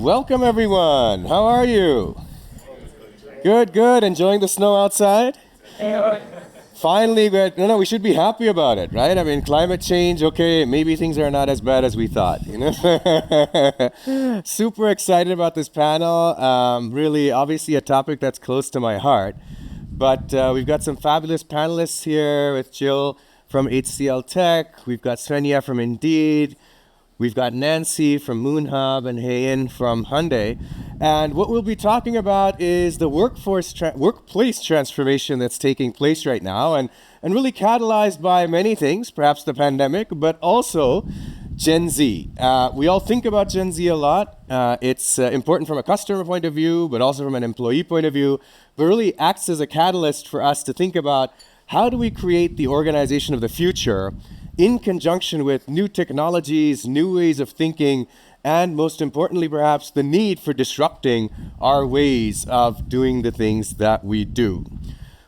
Welcome everyone. How are you? Good, good. Enjoying the snow outside? Finally, we should be happy about it, right? I mean, climate change, okay, maybe things are not as bad as we thought, Super excited about this panel. Really, obviously a topic that's close to my heart. But we've got some fabulous panelists here with Jill from HCLTech. We've got Svenja from Indeed. We've got Nancy from Moonhub and Hae In from Hyundai. And what we'll be talking about is the workplace transformation that's taking place right now and really catalyzed by many things, perhaps the pandemic, but also Gen Z. We all think about Gen Z a lot. It's important from a customer point of view, but also from an employee point of view, but really acts as a catalyst for us to think about how do we create the organization of the future in conjunction with new technologies, new ways of thinking, and most importantly, perhaps, the need for disrupting our ways of doing the things that we do.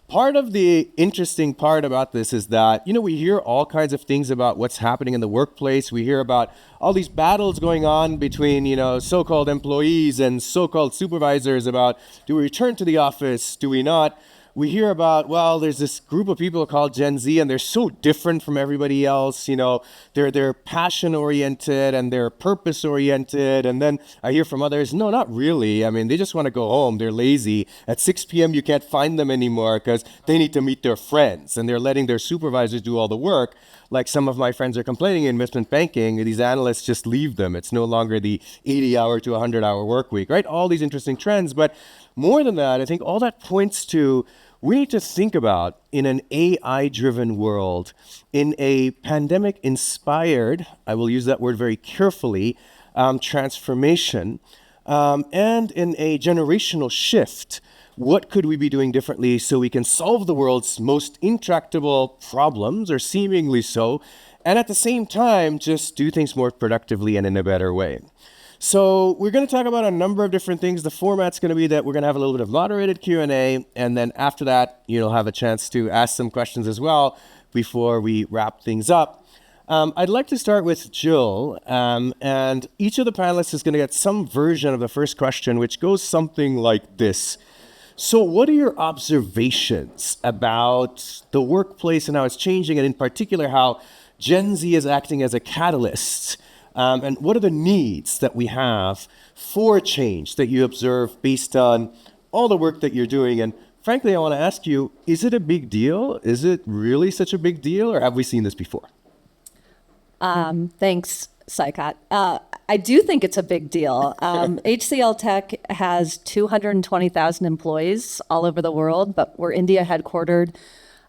Part of the interesting part about this is that, we hear all kinds of things about what's happening in the workplace. We hear about all these battles going on between, so-called employees and so-called supervisors about, do we return to the office? Do we not? We hear about, there's this group of people called Gen Z, and they're so different from everybody else. They're passion-oriented and they're purpose-oriented. And then I hear from others, no, not really. I mean, they just want to go home. They're lazy. At 6 p.m., you can't find them anymore because they need to meet their friends, and they're letting their supervisors do all the work. Like some of my friends are complaining in investment banking, these analysts just leave them. It's no longer the 80-hour to 100-hour work week, right? All these interesting trends. But more than that, I think all that points to we need to think about, in an AI-driven world, in a pandemic-inspired, I will use that word very carefully, transformation, and in a generational shift, what could we be doing differently so we can solve the world's most intractable problems, or seemingly so, and at the same time, just do things more productively and in a better way. So we're going to talk about a number of different things. The format's going to be that we're going to have a little bit of moderated Q&A, and then after that, you'll have a chance to ask some questions as well before we wrap things up. I'd like to start with Jill, and each of the panelists is going to get some version of the first question, which goes something like this. So what are your observations about the workplace and how it's changing, and in particular how Gen Z is acting as a catalyst? And what are the needs that we have for change that you observe based on all the work that you're doing? And frankly, I want to ask you, is it a big deal? Is it really such a big deal, or have we seen this before? Thanks, Saikat. I do think it's a big deal. HCLTech has 220,000 employees all over the world, but we're India headquartered.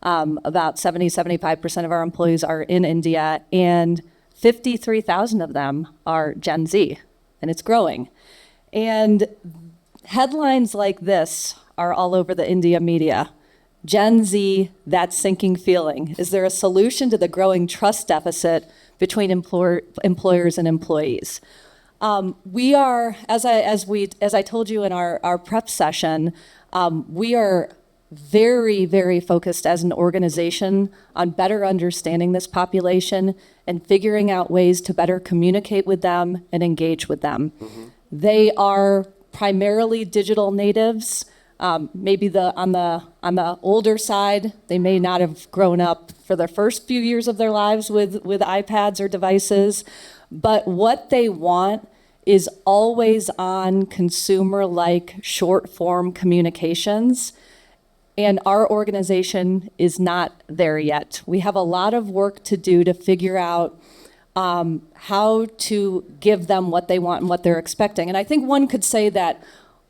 About 75% of our employees are in India, and 53,000 of them are Gen Z, and it's growing. And headlines like this are all over the India media. Gen Z, that sinking feeling. Is there a solution to the growing trust deficit between employers and employees? We are, as I told you in our prep session, we are very, very focused as an organization on better understanding this population and figuring out ways to better communicate with them and engage with them. Mm-hmm. They are primarily digital natives. Maybe on the older side, they may not have grown up for the first few years of their lives with iPads or devices, but what they want is always on consumer-like short-form communications. And our organization is not there yet. We have a lot of work to do to figure out how to give them what they want and what they're expecting. And I think one could say that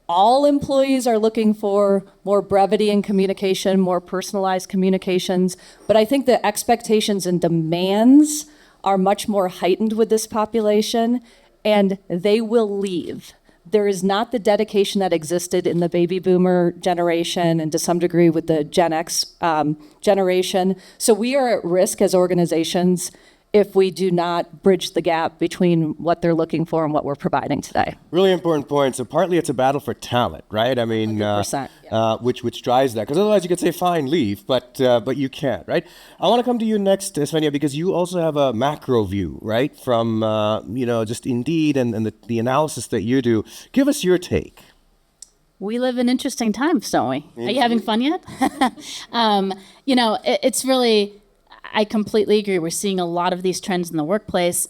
all employees are looking for more brevity in communication, more personalized communications, but I think the expectations and demands are much more heightened with this population, and they will leave. There is not the dedication that existed in the baby boomer generation and to some degree with the Gen X generation. So we are at risk as organizations if we do not bridge the gap between what they're looking for and what we're providing today. Really important point. So partly it's a battle for talent, right? I mean, 100%, yeah. which drives that. Because otherwise you could say, fine, leave, but you can't, right? I want to come to you next, Svenja, because you also have a macro view, right? From, just Indeed and the analysis that you do. Give us your take. We live in interesting times, don't we? Are you having fun yet? It's really, I completely agree. We're seeing a lot of these trends in the workplace.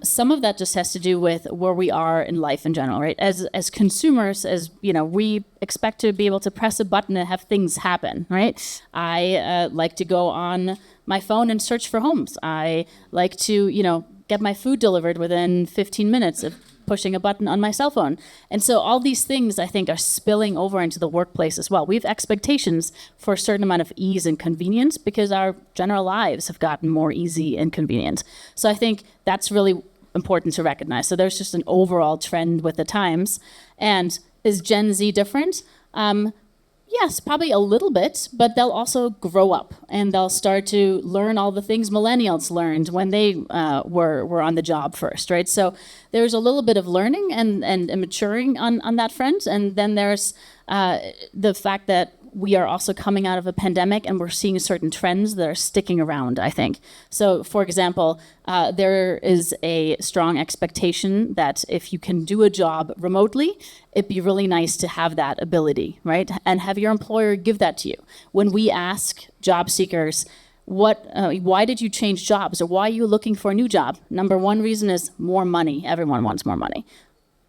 Some of that just has to do with where we are in life in general, right? As consumers, we expect to be able to press a button and have things happen, right? I like to go on my phone and search for homes. I like to, get my food delivered within 15 minutes of pushing a button on my cell phone. And so all these things, I think, are spilling over into the workplace as well. We have expectations for a certain amount of ease and convenience because our general lives have gotten more easy and convenient. So I think that's really important to recognize. So there's just an overall trend with the times. And is Gen Z different? Yes, probably a little bit, but they'll also grow up and they'll start to learn all the things millennials learned when they were on the job first, right? So there's a little bit of learning and maturing on that front. And then there's the fact that we are also coming out of a pandemic and we're seeing certain trends that are sticking around, I think. So, for example, there is a strong expectation that if you can do a job remotely, it'd be really nice to have that ability, right? And have your employer give that to you. When we ask job seekers, why did you change jobs or why are you looking for a new job? Number one reason is more money. Everyone wants more money.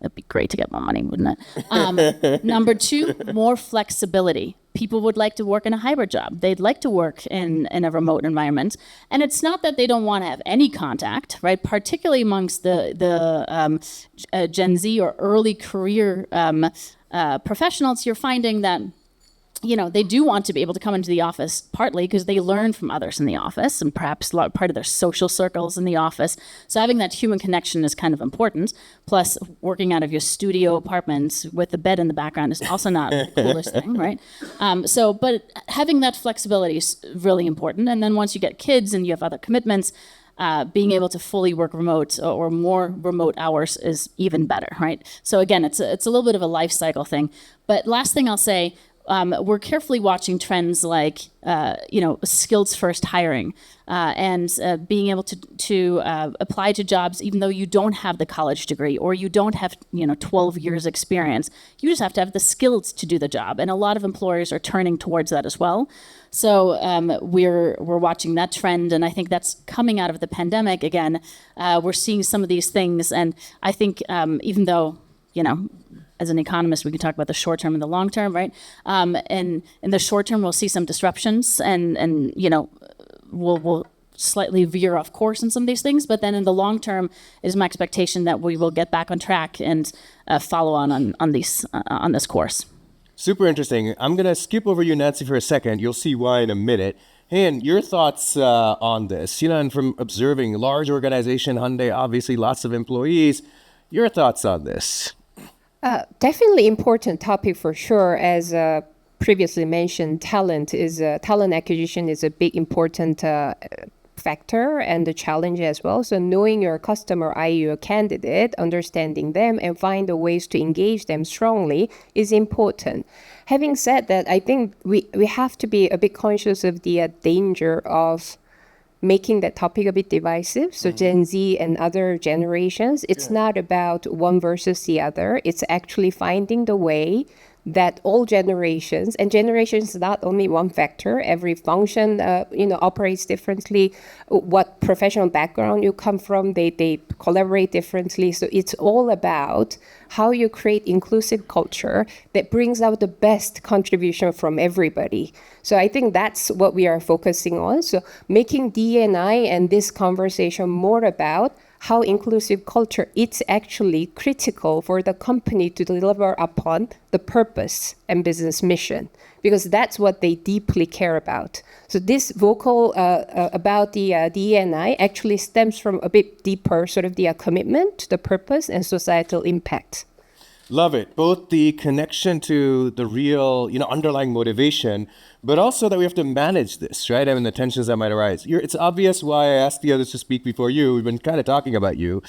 It'd be great to get more money, wouldn't it? Number two, more flexibility. People would like to work in a hybrid job. They'd like to work in a remote environment. And it's not that they don't want to have any contact, right? Particularly amongst the Gen Z or early career professionals, you're finding that they do want to be able to come into the office partly because they learn from others in the office and perhaps part of their social circles in the office. So having that human connection is kind of important. Plus, working out of your studio apartment with the bed in the background is also not the coolest thing, right? But having that flexibility is really important. And then once you get kids and you have other commitments, being able to fully work remote or more remote hours is even better, right? So again, it's a little bit of a life cycle thing. But last thing I'll say, we're carefully watching trends like, skills first hiring and being able to apply to jobs even though you don't have the college degree or you don't have 12 years experience. You just have to have the skills to do the job, and a lot of employers are turning towards that as well. So we're watching that trend, and I think that's coming out of the pandemic again. We're seeing some of these things, and I think even though as an economist, we can talk about the short term and the long term, right? And in the short term, we'll see some disruptions and we'll slightly veer off course in some of these things. But then in the long term, is my expectation that we will get back on track and follow on this course. Super interesting. I'm going to skip over you, Nancy, for a second. You'll see why in a minute. Hey, and your thoughts on this? And from observing large organization, Hyundai, obviously lots of employees. Your thoughts on this? Definitely important topic for sure. As previously mentioned, talent acquisition is a big important factor and the challenge as well. So knowing your customer, i.e. your candidate, understanding them and find the ways to engage them strongly is important. Having said that, I think we have to be a bit conscious of the danger of making that topic a bit divisive. So Gen Z and other generations, it's not about one versus the other. It's actually finding the way that all generations, and generations is not only one factor, every function operates differently. What professional background you come from, they collaborate differently. So it's all about how you create inclusive culture that brings out the best contribution from everybody. So I think that's what we are focusing on. So making D&I and this conversation more about how inclusive culture is actually critical for the company to deliver upon the purpose and business mission, because that's what they deeply care about. So this vocal about the D&I actually stems from a bit deeper sort of the commitment to the purpose and societal impact. Love it. Both the connection to the real, underlying motivation, but also that we have to manage this, right? I mean, the tensions that might arise. It's obvious why I asked the others to speak before you. We've been kind of talking about you,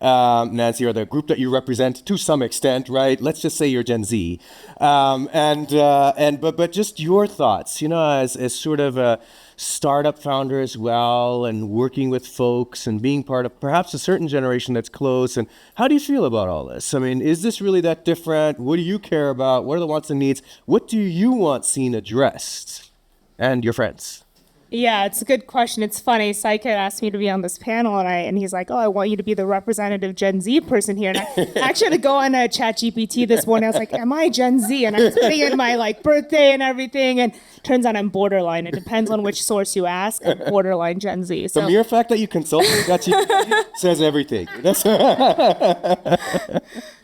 Nancy, or the group that you represent to some extent, right? Let's just say you're Gen Z, but just your thoughts, as sort of a startup founder as well, and working with folks and being part of perhaps a certain generation that's close. And how do you feel about all this? I mean, is this really that different? What do you care about? What are the wants and needs? What do you want seen addressed? And your friends. Yeah, it's a good question. It's funny. Saikat asked me to be on this panel, and he's like, "Oh, I want you to be the representative Gen Z person here." And I actually had to go on ChatGPT this morning. I was like, "Am I Gen Z?" And I was putting in my birthday and everything, and turns out I'm borderline. It depends on which source you ask. I'm borderline Gen Z. So the mere fact that you consulted ChatGPT says everything.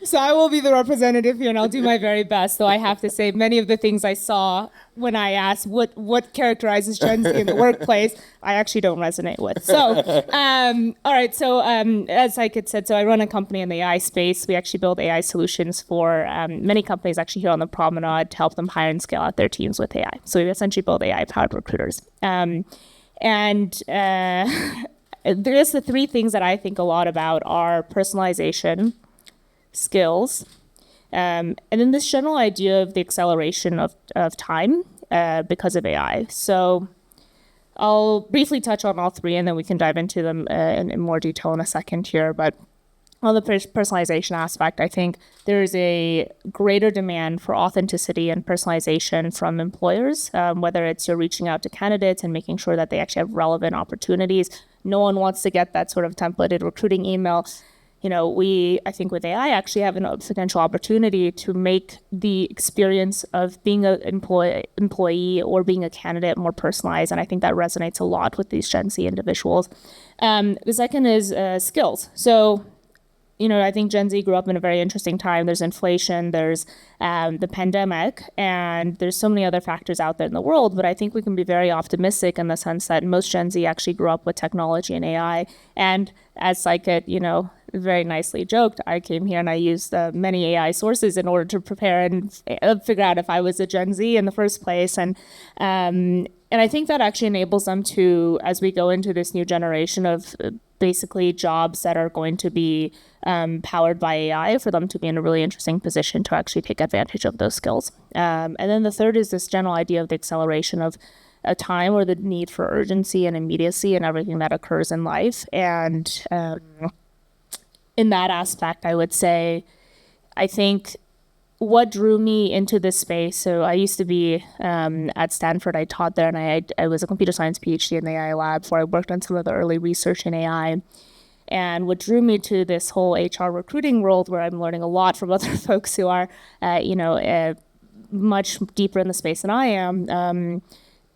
So I will be the representative here, and I'll do my very best. Though I have to say, many of the things I saw when I asked what characterizes Gen Z in the workplace, I actually don't resonate with. So, all right. So as Saikat said, so I run a company in the AI space. We actually build AI solutions for many companies actually here on the Promenade to help them hire and scale out their teams with AI. So we essentially build AI-powered recruiters. There's the three things that I think a lot about are personalization, skills, and then this general idea of the acceleration of time because of AI. So I'll briefly touch on all three, and then we can dive into them in more detail in a second here. But on the personalization aspect, I think there is a greater demand for authenticity and personalization from employers, whether it's you're reaching out to candidates and making sure that they actually have relevant opportunities. No one wants to get that sort of templated recruiting email. I think with AI actually have a potential opportunity to make the experience of being an employee or being a candidate more personalized. And I think that resonates a lot with these Gen Z individuals. The second is skills. So, I think Gen Z grew up in a very interesting time. There's inflation, there's the pandemic, and there's so many other factors out there in the world. But I think we can be very optimistic in the sense that most Gen Z actually grew up with technology and AI. And as Saikat, very nicely joked, I came here and I used many AI sources in order to prepare and figure out if I was a Gen Z in the first place. And I think that actually enables them to, as we go into this new generation of basically jobs that are going to be powered by AI, for them to be in a really interesting position to actually take advantage of those skills. And then the third is this general idea of the acceleration of a time or the need for urgency and immediacy and everything that occurs in life. And in that aspect, I would say, I think what drew me into this space, so I used to be at Stanford, I taught there, and I was a computer science PhD in the AI lab before I worked on some of the early research in AI. And what drew me to this whole HR recruiting world, where I'm learning a lot from other folks who are, much deeper in the space than I am,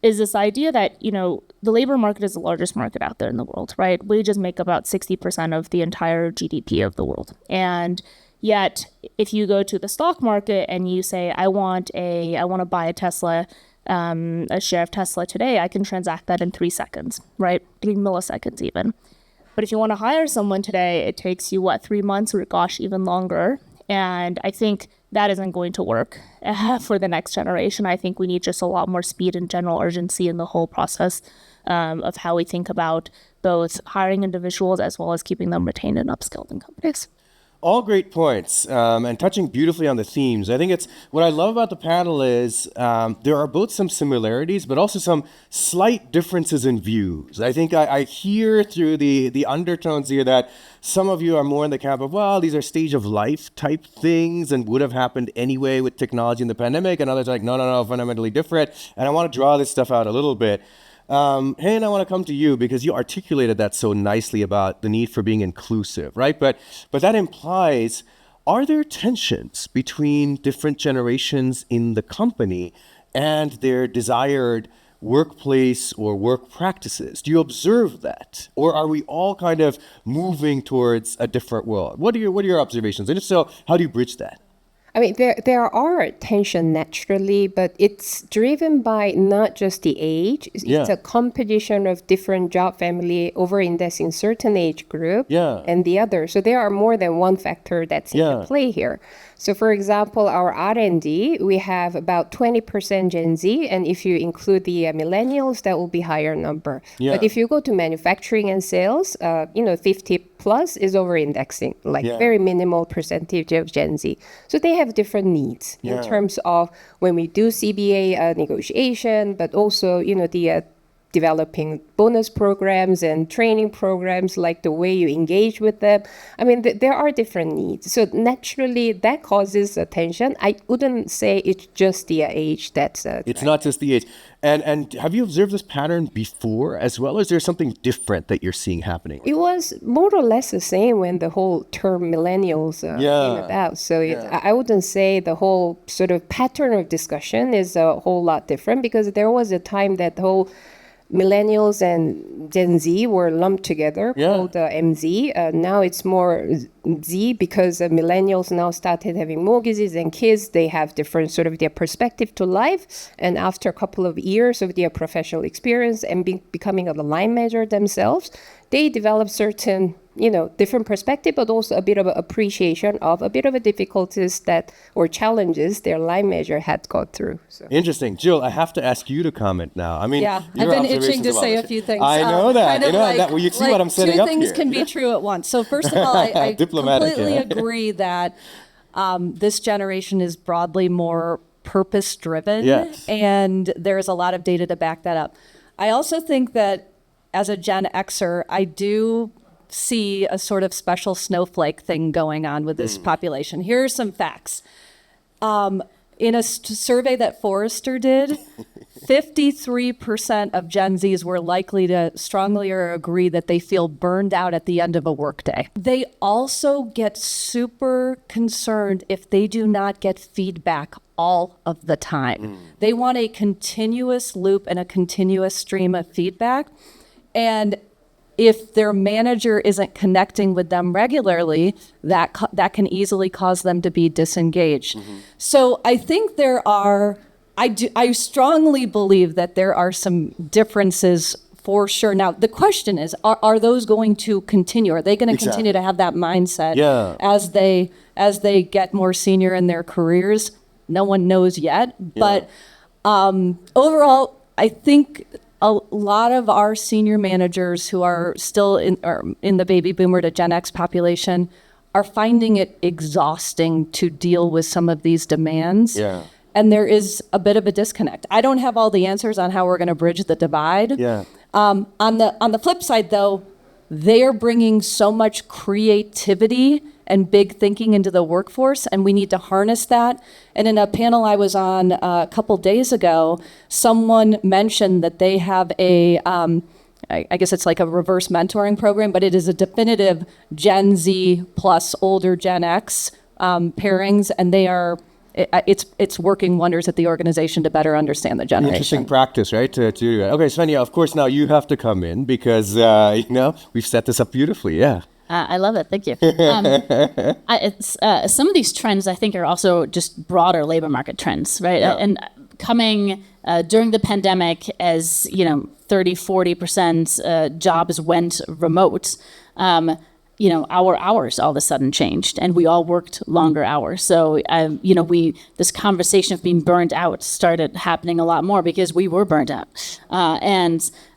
is this idea that, the labor market is the largest market out there in the world, right? Wages make about 60% of the entire GDP of the world. And yet, if you go to the stock market and you say, I want to buy a Tesla, a share of Tesla today, I can transact that in 3 seconds, right? 3 milliseconds even. But if you want to hire someone today, it takes you, 3 months, or gosh, even longer. And I think that isn't going to work for the next generation. I think we need just a lot more speed and general urgency in the whole process of how we think about both hiring individuals as well as keeping them retained and upskilled in companies. All great points, and touching beautifully on the themes. I think it's what I love about the panel is there are both some similarities, but also some slight differences in views. I think I hear through the undertones here that some of you are more in the camp of, well, these are stage of life type things and would have happened anyway with technology in the pandemic, and others are like, no, fundamentally different. And I want to draw this stuff out a little bit. Hae, and I want to come to you because you articulated that so nicely about the need for being inclusive, right? But that implies, are there tensions between different generations in the company and their desired workplace or work practices? Do you observe that? Or are we all kind of moving towards a different world? What are your observations? And if so, how do you bridge that? I mean, there are tension naturally, but it's driven by not just the age. It's a composition of different job family over-indexing certain age group and the other. So there are more than one factor that's in play here. So for example, our R&D, we have about 20% Gen Z, and if you include the millennials, that will be higher number. Yeah. But if you go to manufacturing and sales, 50 plus is over-indexing, like Yeah. very minimal percentage of Gen Z. So they have different needs Yeah. in terms of when we do CBA negotiation, but also, the developing bonus programs and training programs, like the way you engage with them. I mean, there are different needs. So naturally, that causes tension. I wouldn't say it's just the age that's... It's not just the age. And have you observed this pattern before as well? Or is there something different that you're seeing happening? It was more or less the same when the whole term millennials came about. So I wouldn't say the whole sort of pattern of discussion is a whole lot different, because there was a time that the whole millennials and Gen Z were lumped together, called MZ. Now it's more Z, because millennials now started having mortgages and kids. They have different sort of their perspective to life. And after a couple of years of their professional experience and becoming a line manager themselves, they develop certain, different perspective, but also a bit of appreciation of a bit of a difficulties or challenges their line manager had gone through. So. Interesting. Jill, I have to ask you to comment now. I mean, Yeah, your I've been itching observations to about say this. a few things. I know that. Kind of Well, you see what I'm setting two up things here. can be true at once. So first of all, I Diplomatic, completely yeah. agree that this generation is broadly more purpose-driven, Yes. and there's a lot of data to back that up. I also think that as a Gen Xer, I do see a sort of special snowflake thing going on with this population. Here are some facts. In a survey that Forrester did, 53% of Gen Zs were likely to strongly or agree that they feel burned out at the end of a workday. They also get super concerned if they do not get feedback all of the time. They want a continuous loop and a continuous stream of feedback. And if their manager isn't connecting with them regularly, that can easily cause them to be disengaged. So I think I strongly believe that there are some differences for sure. Now, the question is, are those going to continue? Are they going to continue to have that mindset as they get more senior in their careers? No one knows yet. But overall, I think a lot of our senior managers who are still in the baby boomer to Gen X population are finding it exhausting to deal with some of these demands. Yeah. And there is a bit of a disconnect. I don't have all the answers on how we're going to bridge the divide. Yeah. On the flip side, though, they are bringing so much creativity and big thinking into the workforce, and we need to harness that. And in a panel I was on a couple days ago, someone mentioned that they have I guess it's like a reverse mentoring program, but it is a definitive Gen Z plus older Gen X pairings, and it's working wonders at the organization to better understand the generation. Interesting practice, right? To do that. Okay, Svenja, of course, now you have to come in because, we've set this up beautifully. Yeah. I love it. Thank you. Some of these trends, I think, are also just broader labor market trends, right? Yeah. And coming during the pandemic as, 30-40% jobs went remote, our hours all of a sudden changed, and we all worked longer hours. So, this conversation of being burned out started happening a lot more because we were burned out.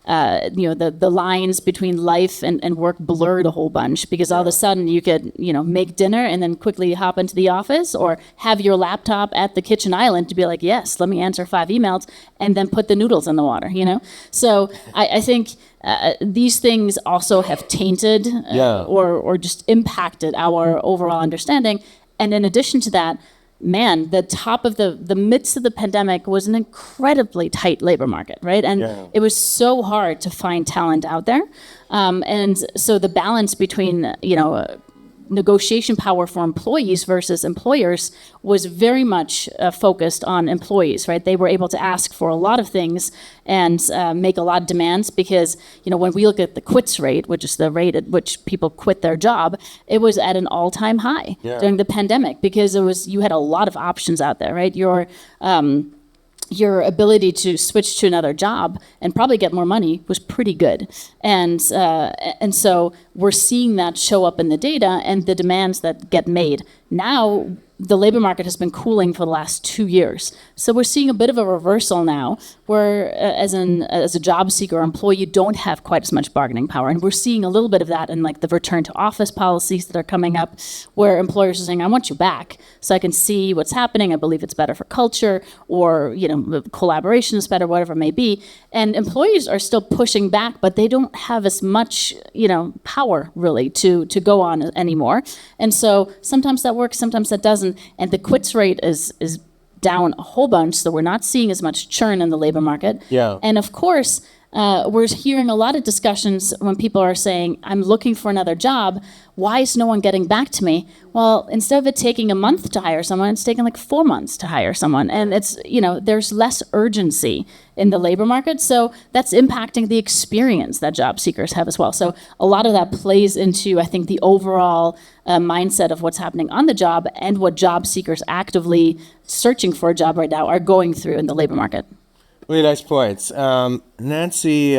The lines between life and work blurred a whole bunch because all of a sudden you could, make dinner and then quickly hop into the office or have your laptop at the kitchen island to be like, yes, let me answer 5 emails and then put the noodles in the water, So I think these things also have tainted or just impacted our overall understanding. And in addition to that, man, the top of the midst of the pandemic was an incredibly tight labor market, right? And it was so hard to find talent out there. And so the balance between, negotiation power for employees versus employers was very much focused on employees, right? They were able to ask for a lot of things and make a lot of demands because, when we look at the quits rate, which is the rate at which people quit their job, it was at an all-time high during the pandemic because you had a lot of options out there, right? Your ability to switch to another job and probably get more money was pretty good. And so we're seeing that show up in the data and the demands that get made. Now, the labor market has been cooling for the last 2 years. So we're seeing a bit of a reversal now, where as a job seeker or employee, you don't have quite as much bargaining power. And we're seeing a little bit of that in like the return to office policies that are coming up, where employers are saying, I want you back so I can see what's happening. I believe it's better for culture, or, collaboration is better, whatever it may be. And employees are still pushing back, but they don't have as much, power really to go on anymore. And so sometimes that works, sometimes that doesn't. And the quits rate is down a whole bunch, so we're not seeing as much churn in the labor market. Yeah. And of course, we're hearing a lot of discussions when people are saying, I'm looking for another job. Why is no one getting back to me? Well, instead of it taking a month to hire someone, it's taking like 4 months to hire someone. And it's, there's less urgency in the labor market. So that's impacting the experience that job seekers have as well. So a lot of that plays into, I think, the overall mindset of what's happening on the job and what job seekers actively searching for a job right now are going through in the labor market. Really nice points. Nancy,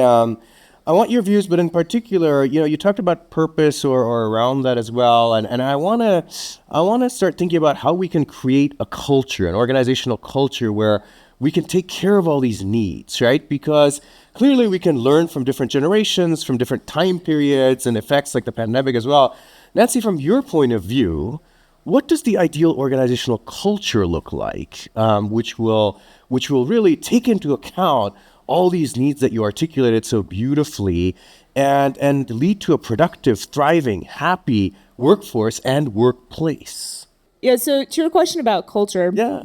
I want your views, but in particular, you talked about purpose or around that as well. And I want to start thinking about how we can create a culture, an organizational culture where we can take care of all these needs, right? Because clearly we can learn from different generations, from different time periods and effects like the pandemic as well. Nancy, from your point of view, what does the ideal organizational culture look like, which will really take into account all these needs that you articulated so beautifully and lead to a productive, thriving, happy workforce and workplace? Yeah, so to your question about culture, Yeah.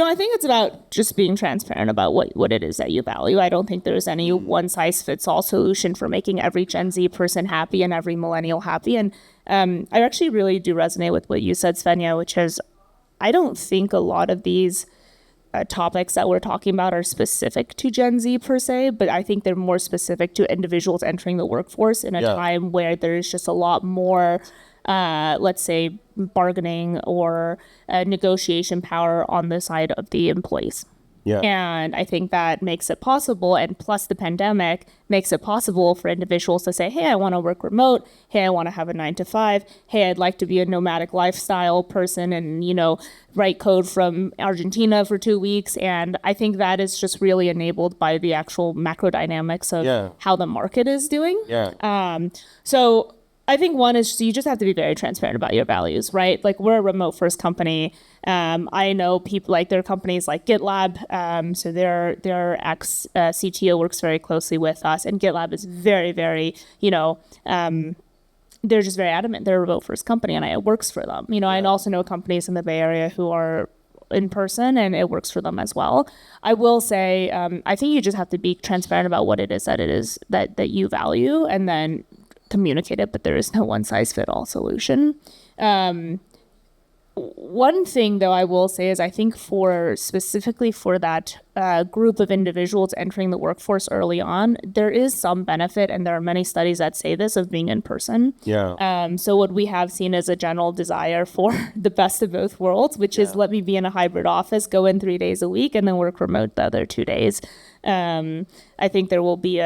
I think it's about just being transparent about what it is that you value. I don't think there's any one-size-fits-all solution for making every Gen Z person happy and every millennial happy. And I actually really do resonate with what you said, Svenja, which is I don't think a lot of these topics that we're talking about are specific to Gen Z per se, but I think they're more specific to individuals entering the workforce in a time where there's just a lot more let's say, bargaining or negotiation power on the side of the employees. Yeah. And I think that makes it possible. And plus the pandemic makes it possible for individuals to say, hey, I want to work remote. Hey, I want to have a 9 to 5. Hey, I'd like to be a nomadic lifestyle person and, write code from Argentina for 2 weeks. And I think that is just really enabled by the actual macro dynamics of how the market is doing. Yeah. So I think one is you just have to be very transparent about your values, right? Like we're a remote first company. I know people like there are companies like GitLab. So their ex CTO works very closely with us, and GitLab is very, very, they're just very adamant. They're a remote first company, and it works for them. I also know companies in the Bay Area who are in person, and it works for them as well. I will say, I think you just have to be transparent about what it is that you value, and then communicate it, but there is no one-size-fit-all solution. One thing, though, I will say is I think specifically for that group of individuals entering the workforce early on, there is some benefit, and there are many studies that say this, of being in person. Yeah. So what we have seen is a general desire for the best of both worlds, which is let me be in a hybrid office, go in 3 days a week, and then work remote the other 2 days. I think there will be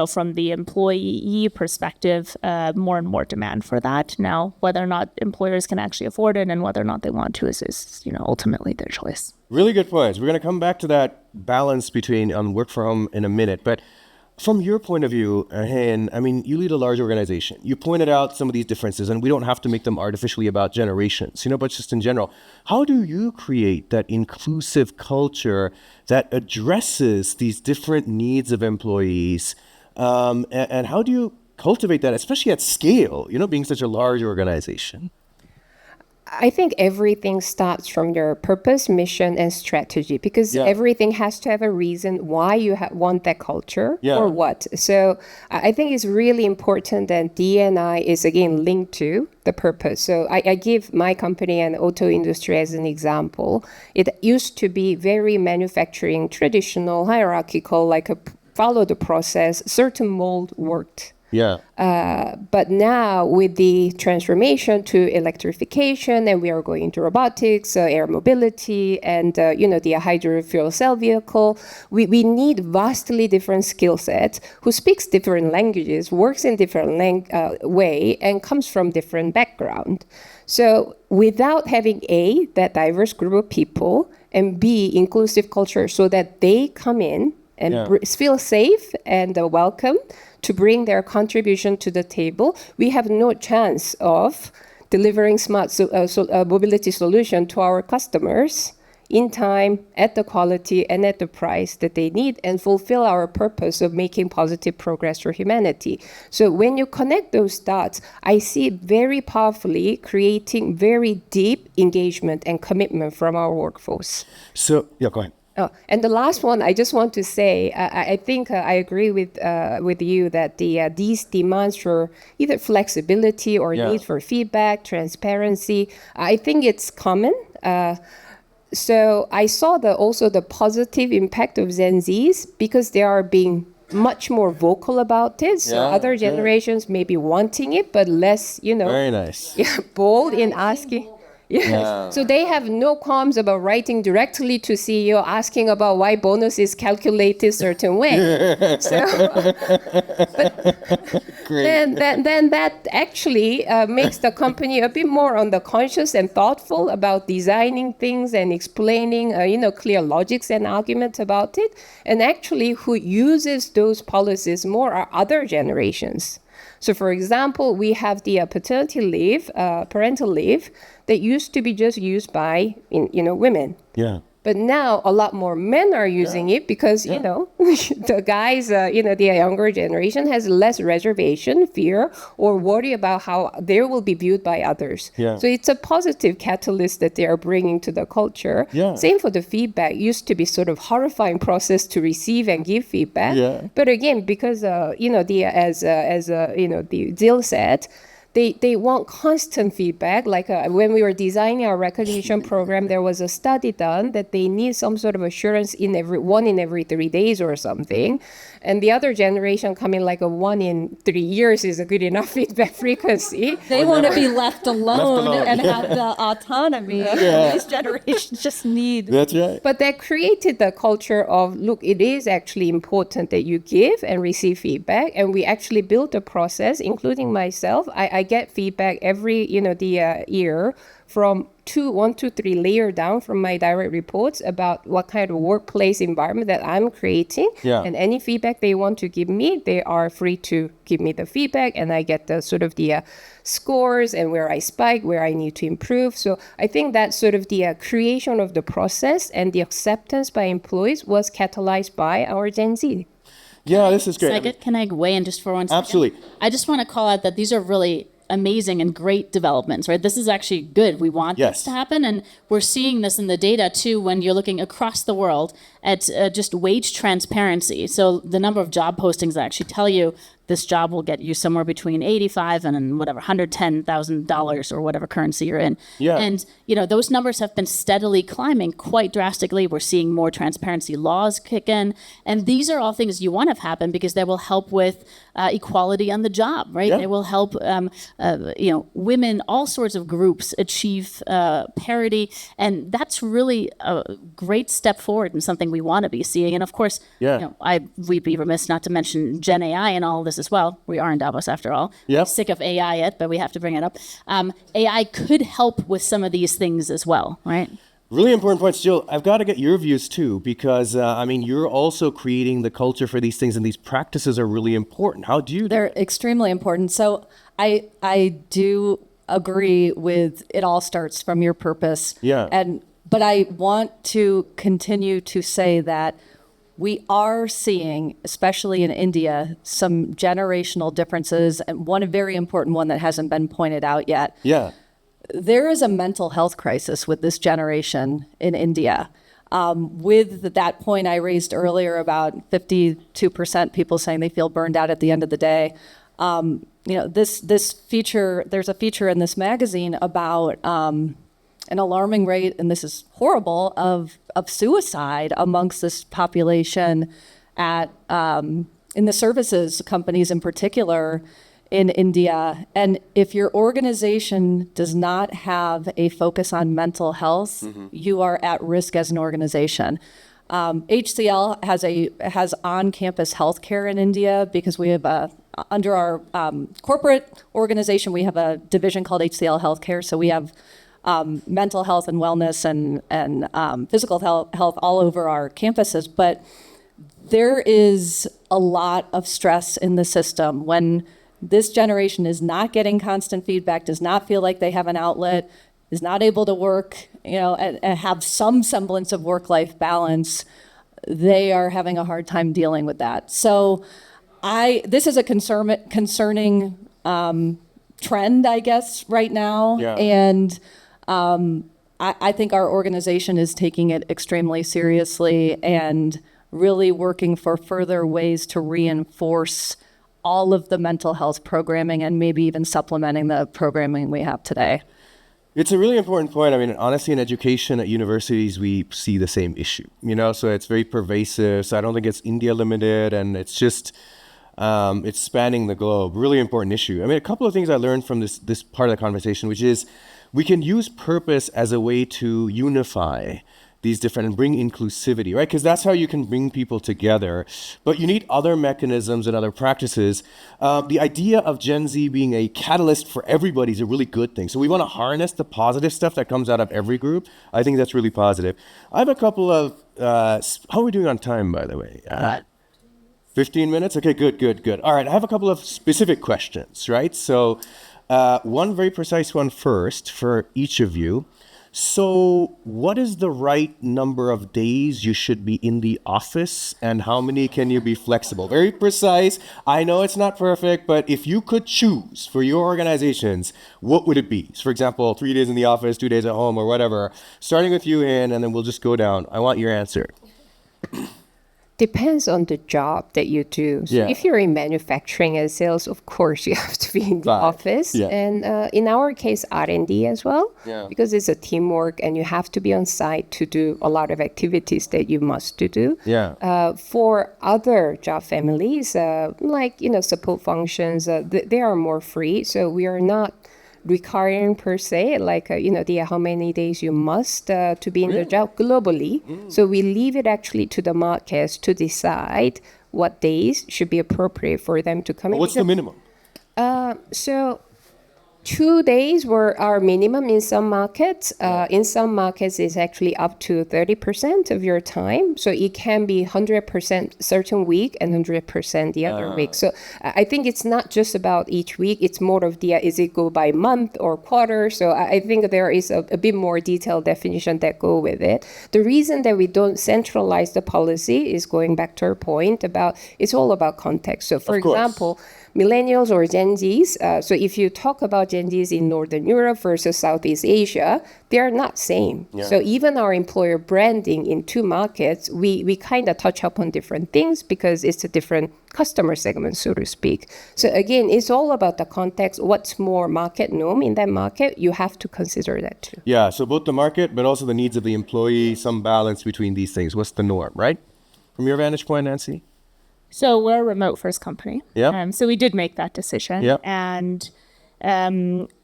from the employee perspective, more and more demand for that. Now, whether or not employers can actually afford it and whether or not they want to is ultimately their choice. Really good points. We're going to come back to that balance between work from home in a minute. But from your point of view, Hae In, you lead a large organization. You pointed out some of these differences, and we don't have to make them artificially about generations, but just in general. How do you create that inclusive culture that addresses these different needs of employees? And how do you cultivate that, especially at scale, being such a large organization? I think everything starts from your purpose, mission, and strategy, because everything has to have a reason why you want that culture or what. So I think it's really important that D&I is, again, linked to the purpose. So I give my company and auto industry as an example. It used to be very manufacturing, traditional, hierarchical, like follow the process, certain mold worked. Yeah. But now with the transformation to electrification, and we are going to robotics, air mobility, and the hydrogen fuel cell vehicle, we need vastly different skill sets who speaks different languages, works in different way, and comes from different background. So without having A, that diverse group of people, and B, inclusive culture, so that they come in and feel safe and welcome to bring their contribution to the table, we have no chance of delivering smart mobility solution to our customers in time, at the quality, and at the price that they need, and fulfill our purpose of making positive progress for humanity. So when you connect those dots, I see very powerfully creating very deep engagement and commitment from our workforce. So, yeah, go ahead. Oh, and the last one, I just want to say, I think I agree with you that these demands for either flexibility or need for feedback, transparency, I think it's common. So I saw also the positive impact of Gen Zs because they are being much more vocal about it. So other generations may be wanting it, but less, Very nice. bold in asking. Yeah. So they have no qualms about writing directly to CEO asking about why bonus is calculated certain way. Then that actually makes the company a bit more on the conscious and thoughtful about designing things and explaining, clear logics and arguments about it. And actually, who uses those policies more are other generations. So, for example, we have the paternity leave, parental leave, that used to be just used by, women. Yeah. But now a lot more men are using it because, the guys, the younger generation has less reservation, fear, or worry about how they will be viewed by others. Yeah. So it's a positive catalyst that they are bringing to the culture. Yeah. Same for the feedback. It used to be sort of horrifying process to receive and give feedback. Yeah. But again, because, as Jill said, they want constant feedback. Like when we were designing our recognition program, there was a study done that they need some sort of assurance in every 3 days or something. And the other generation coming like a 1 in 3 years is a good enough feedback frequency. They want to be left alone and have the autonomy. These generations just need. That's right. But that created the culture of, look, it is actually important that you give and receive feedback. And we actually built a process, including myself. I get feedback every, year from 1 to 3 layer down from my direct reports about what kind of workplace environment that I'm creating. Yeah. And any feedback they want to give me, they are free to give me the feedback, and I get the sort of the scores and where I spike, where I need to improve. So I think that sort of the creation of the process and the acceptance by employees was catalyzed by our Gen Z. Yeah, this is great. Saikat, can I weigh in just for 1 second? Absolutely. I just want to call out that these are really amazing and great developments, right? This is actually good. We want this to happen. And we're seeing this in the data too, when you're looking across the world at just wage transparency. So the number of job postings that actually tell you this job will get you somewhere between $85 and whatever, $110,000 or whatever currency you're in. Yeah. And, those numbers have been steadily climbing quite drastically. We're seeing more transparency laws kick in. And these are all things you want to have happen because they will help with equality on the job, right? Yeah. They will help, women, all sorts of groups achieve parity. And that's really a great step forward and something we want to be seeing. And of course, we'd be remiss not to mention Gen AI and all of this as well. We are in Davos after all. Yep. Sick of AI yet, but we have to bring it up. AI could help with some of these things as well, right? Really important points, Jill. I've got to get your views too, because you're also creating the culture for these things, and these practices are really important. How do you? They're extremely important. So I do agree with it all starts from your purpose. Yeah. But I want to continue to say that we are seeing, especially in India, some generational differences, and one very important one that hasn't been pointed out yet. Yeah. There is a mental health crisis with this generation in India. With that point I raised earlier about 52% people saying they feel burned out at the end of the day. This feature, there's a feature in this magazine about an alarming rate, and this is horrible, of suicide amongst this population at in the services companies in particular in India. And if your organization does not have a focus on mental health, you are at risk as an organization. HCL has on-campus healthcare in India because we have under our corporate organization, we have a division called HCL Healthcare. So we have mental health and wellness and physical health all over our campuses. But there is a lot of stress in the system when this generation is not getting constant feedback, does not feel like they have an outlet, is not able to work, and have some semblance of work-life balance. They are having a hard time dealing with that. So this is a concerning trend, I guess, right now. Yeah. And I think our organization is taking it extremely seriously and really working for further ways to reinforce all of the mental health programming and maybe even supplementing the programming we have today. It's a really important point. I mean, honestly, in education at universities, we see the same issue, so it's very pervasive. So I don't think it's India limited, and it's just, it's spanning the globe. Really important issue. I mean, a couple of things I learned from this part of the conversation, which is we can use purpose as a way to unify these different and bring inclusivity, right? Because that's how you can bring people together. But you need other mechanisms and other practices. The idea of Gen Z being a catalyst for everybody is a really good thing. So we want to harness the positive stuff that comes out of every group. I think that's really positive. I have a couple of, how are we doing on time, by the way? 15 minutes? Okay, good. All right, I have a couple of specific questions, right? So one very precise one first for each of you. So what is the right number of days you should be in the office, and how many can you be flexible? Very precise. I know it's not perfect, but if you could choose for your organizations, what would it be? So for example, 3 days in the office, 2 days at home, or whatever. Starting with you, Ann, and then we'll just go down. I want your answer. Depends on the job that you do. So Yeah. if you're in manufacturing and sales, of course you have to be in the Right. office. Yeah. And in our case, R&D as well, Yeah. because it's a teamwork and you have to be on site to do a lot of activities that you must to do. Yeah. For other job families, like support functions, they are more free. So we are not requiring per se, like how many days you must to be in the job globally. So we leave it actually to the markets to decide what days should be appropriate for them to come in. What's the minimum? So 2 days were our minimum in some markets. In some markets, it's actually up to 30% of your time. So it can be 100% certain week and 100% the other week. So I think it's not just about each week. It's more of is it go by month or quarter? So I think there is a bit more detailed definition that go with it. The reason that we don't centralize the policy is going back to our point about it's all about context. So for example, millennials or Gen Zs, so if you talk about Gen Zs in Northern Europe versus Southeast Asia, they are not same. Yeah. So even our employer branding in two markets, we kind of touch upon different things because it's a different customer segment, so to speak. So again, it's all about the context. What's more market norm in that market, you have to consider that too. Yeah, so both the market, but also the needs of the employee, some balance between these things. What's the norm, right? From your vantage point, Nancy? So we're a remote first company. Yeah. So we did make that decision. Yeah. And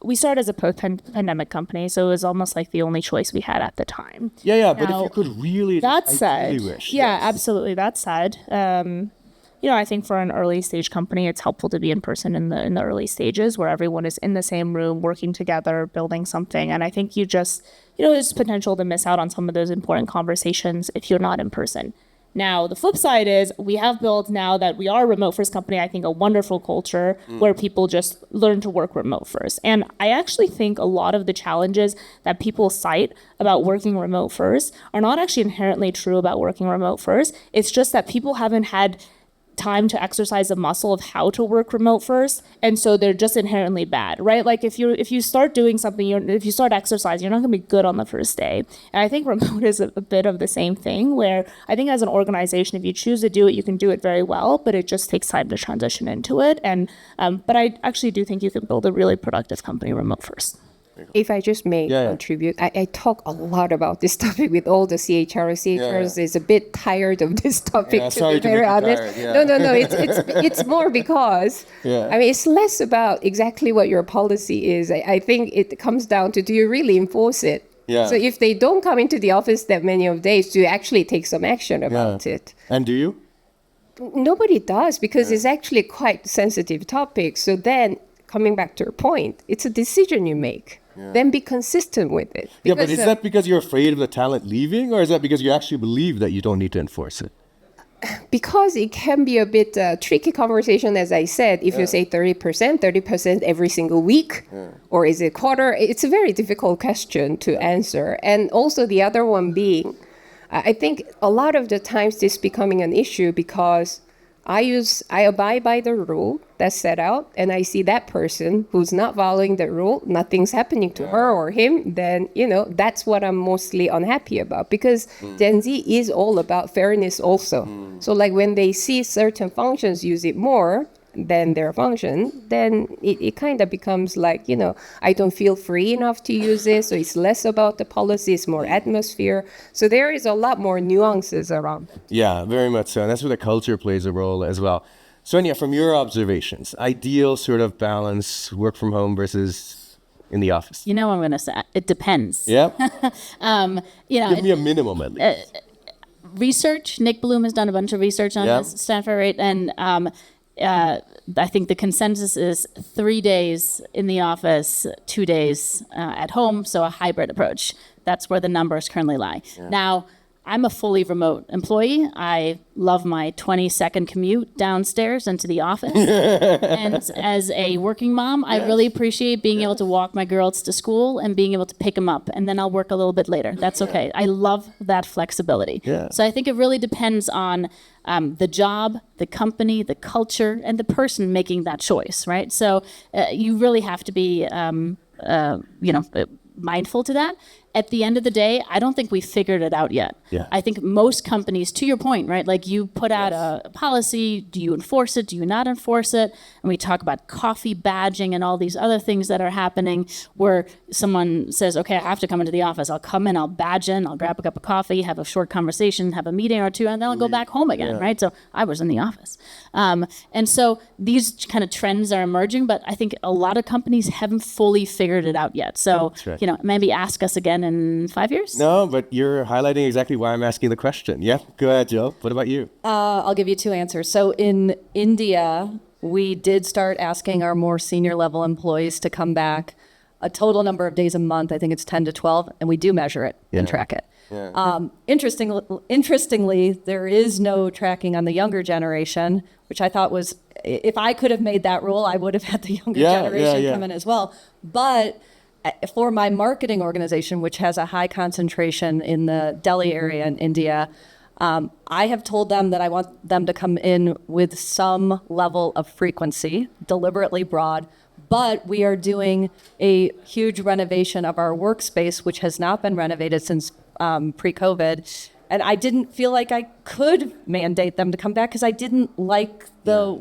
we started as a post-pandemic company, so it was almost like the only choice we had at the time. Yeah, but if Now, you could really, That I said, really wish. yeah, Yes. absolutely. That said, I think for an early stage company, it's helpful to be in person in the early stages where everyone is in the same room, working together, building something. And I think there's potential to miss out on some of those important conversations if you're not in person. Now, the flip side is we have built, now that we are a remote first company, I think a wonderful culture where people just learn to work remote first. And I actually think a lot of the challenges that people cite about working remote first are not actually inherently true about working remote first. It's just that people haven't had time to exercise the muscle of how to work remote first, and so they're just inherently bad, right? Like if you start doing something, if you start exercising, you're not going to be good on the first day. And I think remote is a bit of the same thing, where I think as an organization, if you choose to do it, you can do it very well, but it just takes time to transition into it. And but I actually do think you can build a really productive company remote first. If I just may Yeah, yeah. contribute, I talk a lot about this topic with all the CHRs. CHRs is a bit tired of this topic, Yeah, to sorry be to very make you honest. tired, yeah. No. It's more because, Yeah. I mean, it's less about exactly what your policy is. I think it comes down to, do you really enforce it? Yeah. So if they don't come into the office that many of days, do you actually take some action about it? And do you? Nobody does, because it's actually quite sensitive topic. So then, coming back to your point, it's a decision you make. Then be consistent with it. Yeah, but Because, is that because you're afraid of the talent leaving, or is that because you actually believe that you don't need to enforce it? because it can be a bit tricky conversation, as I said. If you say 30% every single week, or is it quarter? It's a very difficult question to answer. And also the other one being, I think a lot of the times this becoming an issue because I abide by the rule that's set out, and I see that person who's not following the rule, nothing's happening to her or him, then, that's what I'm mostly unhappy about, because Gen Z is all about fairness also. So like when they see certain functions use it more than their function, then it kind of becomes like, I don't feel free enough to use it, so it's less about the policy, it's more atmosphere. So there is a lot more nuances around. Yeah, very much so. And that's where the culture plays a role as well. Sonia, from your observations, ideal sort of balance, work from home versus in the office? I'm going to say it depends. Yeah? Give me a minimum at least. Research, Nick Bloom has done a bunch of research on this, Stanford, right? And I think the consensus is 3 days in the office, 2 days at home, so a hybrid approach. That's where the numbers currently lie. Now, I'm a fully remote employee. I love my 20-second commute downstairs into the office. And as a working mom, I really appreciate being able to walk my girls to school and being able to pick them up, and then I'll work a little bit later. That's okay. I love that flexibility. Yeah. So I think it really depends on the job, the company, the culture, and the person making that choice, right? So you really have to be, mindful to that. At the end of the day, I don't think we figured it out yet. Yeah. I think most companies, to your point, right? Like you put out a policy, do you enforce it? Do you not enforce it? And we talk about coffee badging and all these other things that are happening where someone says, okay, I have to come into the office. I'll come in, I'll badge in, I'll grab a cup of coffee, have a short conversation, have a meeting or two, and then I'll go back home again, right? So I was in the office. And so these kind of trends are emerging, but I think a lot of companies haven't fully figured it out yet. So, right. Maybe ask us again in 5 years? No, but you're highlighting exactly why I'm asking the question. Yeah, go ahead, Jill. What about you? I'll give you two answers. So in India, we did start asking our more senior level employees to come back a total number of days a month. I think it's 10 to 12, and we do measure it and track it. Yeah. Interestingly, there is no tracking on the younger generation, which I thought was, if I could have made that rule, I would have had the younger generation come in as well. But for my marketing organization, which has a high concentration in the Delhi area in India, I have told them that I want them to come in with some level of frequency, deliberately broad, but we are doing a huge renovation of our workspace, which has not been renovated since pre-COVID. And I didn't feel like I could mandate them to come back because I didn't like the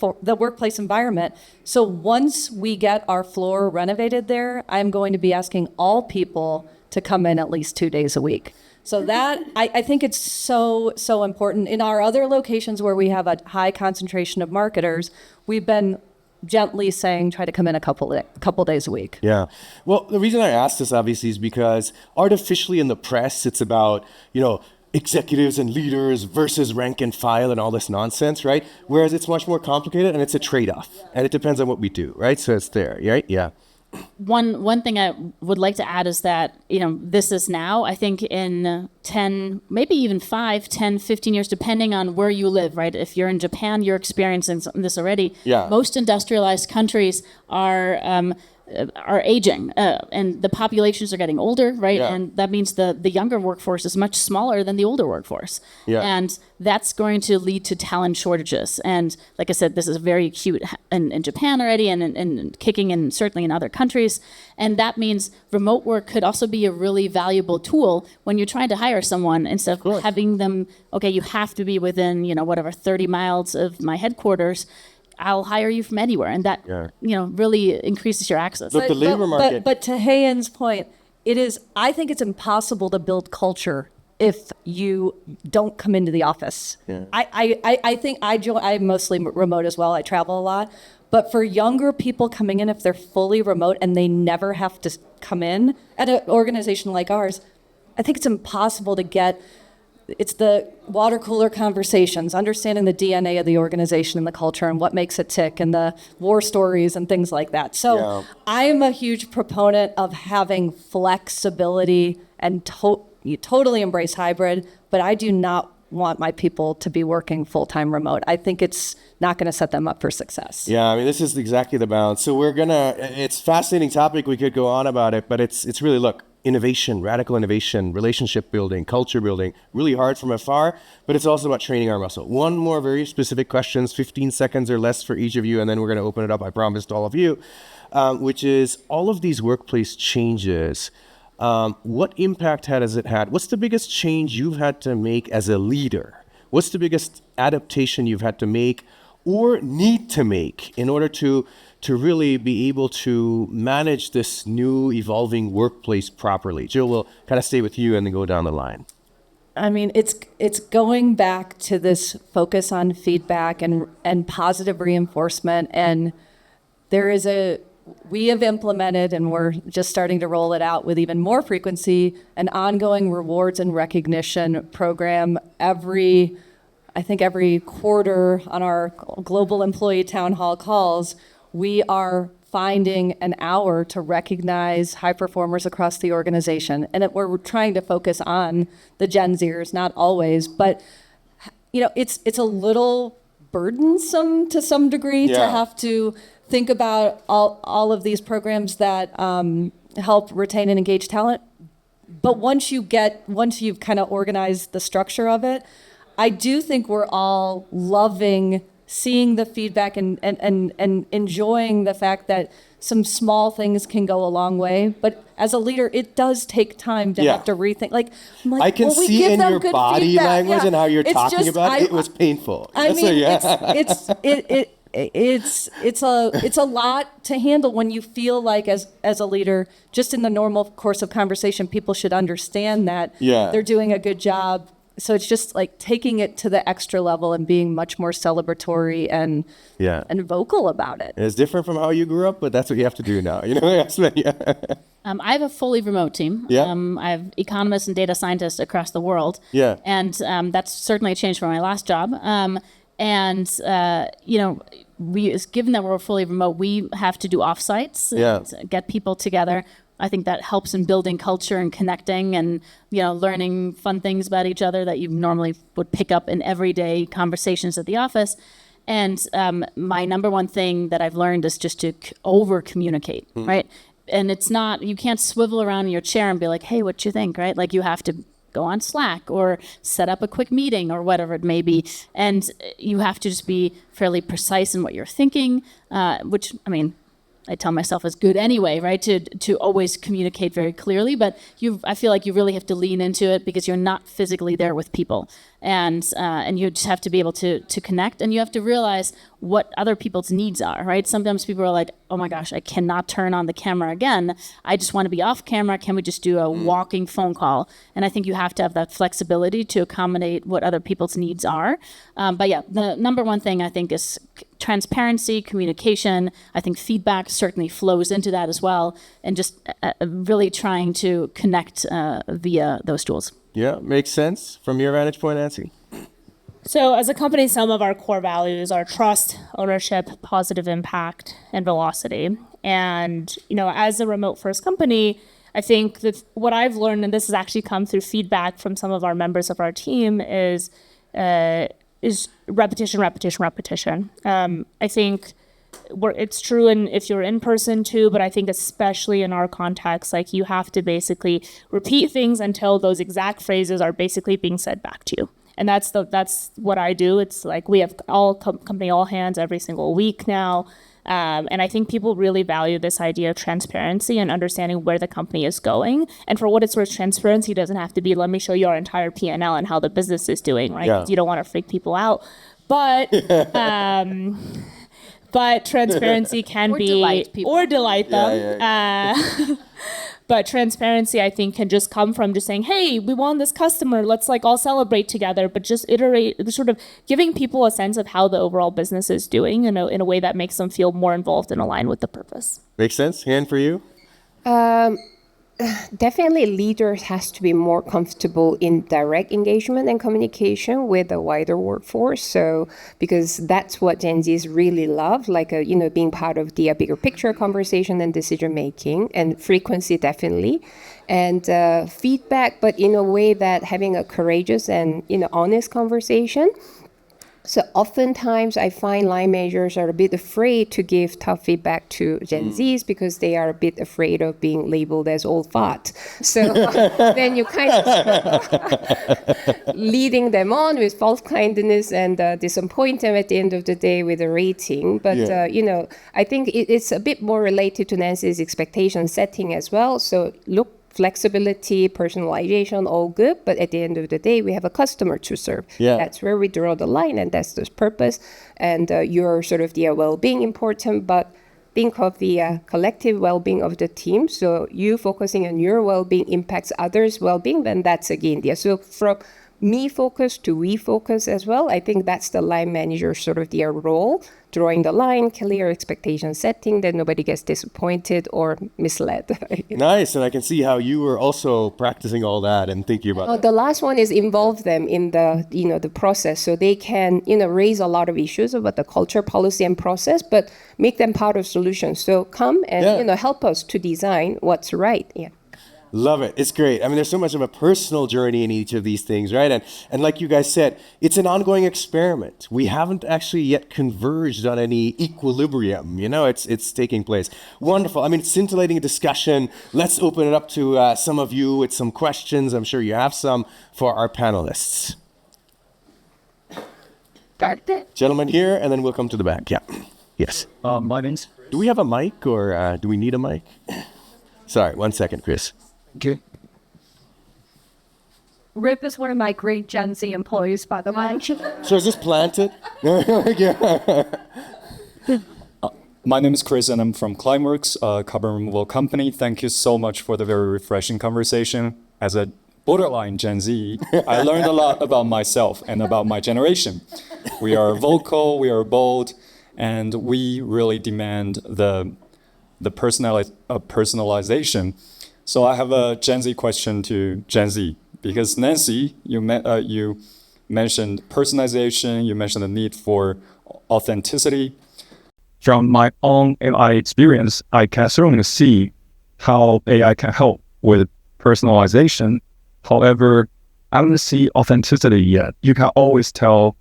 workplace environment. So once we get our floor renovated there, I'm going to be asking all people to come in at least 2 days a week. So that, I think it's so important. In our other locations where we have a high concentration of marketers, we've been gently saying, try to come in a couple days a week. Yeah. Well, the reason I asked this obviously is because artificially in the press, it's about, executives and leaders versus rank and file and all this nonsense, right? Whereas it's much more complicated and it's a trade-off and it depends on what we do, right? So it's there, right? Yeah. One thing I would like to add is that, this is now, I think in 10, maybe even 5, 10, 15 years, depending on where you live, right? If you're in Japan, you're experiencing this already. Yeah. Most industrialized countries are aging and the populations are getting older, right? Yeah. And that means the younger workforce is much smaller than the older workforce. Yeah. And that's going to lead to talent shortages. And like I said, this is very acute in Japan already and kicking in certainly in other countries. And that means remote work could also be a really valuable tool when you're trying to hire someone instead of having them, okay, you have to be within, 30 miles of my headquarters. I'll hire you from anywhere. And that, really increases your access. Look, the labor market. But to Hae In's point, I think it's impossible to build culture if you don't come into the office. Yeah. I think I'm mostly remote as well. I travel a lot. But for younger people coming in, if they're fully remote and they never have to come in at an organization like ours, I think it's impossible to get. It's the water cooler conversations, understanding the DNA of the organization and the culture and what makes it tick and the war stories and things like that. So I am a huge proponent of having flexibility and you totally embrace hybrid, but I do not want my people to be working full-time remote. I think it's not going to set them up for success. Yeah, I mean, this is exactly the balance. So it's a fascinating topic. We could go on about it, but it's really, look, innovation, radical innovation, relationship building, culture building, really hard from afar, but it's also about training our muscle. One more very specific questions, 15 seconds or less for each of you, and then we're going to open it up, I promise, to all of you, which is all of these workplace changes. What impact has it had? What's the biggest change you've had to make as a leader? What's the biggest adaptation you've had to make or need to make in order to really be able to manage this new evolving workplace properly? Jill, we'll kind of stay with you and then go down the line. I mean, it's going back to this focus on feedback and positive reinforcement. And we have implemented, and we're just starting to roll it out with even more frequency, an ongoing rewards and recognition program every quarter on our global employee town hall calls. We are finding an hour to recognize high performers across the organization. And we're trying to focus on the Gen Zers, not always, but it's a little burdensome to some degree to have to think about all of these programs that help retain and engage talent. But once you've kind of organized the structure of it, I do think we're all loving seeing the feedback and enjoying the fact that some small things can go a long way. But as a leader, it does take time to have to rethink. I can see in your body language and how you're talking about it. It was painful. It's a lot to handle when you feel like as a leader, just in the normal course of conversation, people should understand that they're doing a good job. So it's just like taking it to the extra level and being much more celebratory and vocal about it. It's different from how you grew up, but that's what you have to do now. I have a fully remote team. I have economists and data scientists across the world. And that's certainly a change from my last job. Given that we're fully remote, we have to do offsites, get people together. I think that helps in building culture and connecting and, learning fun things about each other that you normally would pick up in everyday conversations at the office. And my number one thing that I've learned is just to over communicate, right? And it's not, you can't swivel around in your chair and be like, hey, what you think, right? Like you have to go on Slack or set up a quick meeting or whatever it may be. And you have to just be fairly precise in what you're thinking, which, I tell myself is good anyway, right? To always communicate very clearly, but I feel like you really have to lean into it because you're not physically there with people, and you just have to be able to connect, and you have to realize what other people's needs are, right? Sometimes people are like, oh my gosh, I cannot turn on the camera again. I just want to be off camera. Can we just do a walking phone call? And I think you have to have that flexibility to accommodate what other people's needs are. The number one thing I think is transparency, communication. I think feedback certainly flows into that as well, and just really trying to connect via those tools. Yeah, makes sense. From your vantage point, Nancy? So as a company, some of our core values are trust, ownership, positive impact, and velocity. And, as a remote first company, I think that what I've learned, and this has actually come through feedback from some of our members of our team, is repetition. I think it's true if you're in person too, but I think especially in our context, like you have to basically repeat things until those exact phrases are basically being said back to you. And that's what I do. It's like we have company all hands every single week now. And I think people really value this idea of transparency and understanding where the company is going. And for what it's worth, transparency doesn't have to be, let me show you our entire P&L and how the business is doing, right? 'Cause you don't want to freak people out. But but transparency can Or be delight people. or delight them. But transparency, I think, can just come from just saying, hey, we won this customer. Let's like all celebrate together, but just iterate, sort of giving people a sense of how the overall business is doing in a way that makes them feel more involved and aligned with the purpose. Makes sense? Hand for you? Definitely, leaders has to be more comfortable in direct engagement and communication with the wider workforce. So, because that's what Gen Zs really love, like being part of the bigger picture conversation and decision making, and frequency definitely, and feedback, but in a way that having a courageous and honest conversation. So oftentimes I find line managers are a bit afraid to give tough feedback to Gen Zs because they are a bit afraid of being labeled as old fart. So then you kind of leading them on with false kindness and disappoint them at the end of the day with a rating. But, I think it's a bit more related to Nancy's expectation setting as well. So look, flexibility, personalization, all good. But at the end of the day, we have a customer to serve. Yeah. That's where we draw the line, and that's the purpose. And your sort of the well-being important, but think of the collective well-being of the team. So you focusing on your well-being impacts others' well-being, then that's again there. So from me focus to we focus as well. I think that's the line manager sort of their role, drawing the line, clear expectation setting, that nobody gets disappointed or misled. Nice. And I can see how you were also practicing all that and thinking about that. The last one is involve them in the the process, so they can raise a lot of issues about the culture, policy, and process, but make them part of solutions. So come and help us to design what's right. Yeah. Love it. It's great. I mean, there's so much of a personal journey in each of these things, right? And like you guys said, it's an ongoing experiment. We haven't actually yet converged on any equilibrium. It's taking place. Wonderful. I mean, scintillating discussion. Let's open it up to some of you with some questions. I'm sure you have some for our panelists. Gentlemen here, and then we'll come to the back. Yeah. Yes. My name's... Do we have a mic or do we need a mic? Sorry, 1 second, Chris. Okay. Rip is one of my great Gen Z employees, by the way. So is this planted? My name is Chris, and I'm from Climeworks, a carbon removal company. Thank you so much for the very refreshing conversation. As a borderline Gen Z, I learned a lot about myself and about my generation. We are vocal, we are bold, and we really demand the personalization. So I have a Gen Z question to Gen Z, because Nancy, you mentioned personalization, you mentioned the need for authenticity. From my own AI experience, I can certainly see how AI can help with personalization. However, I don't see authenticity yet. You can always tell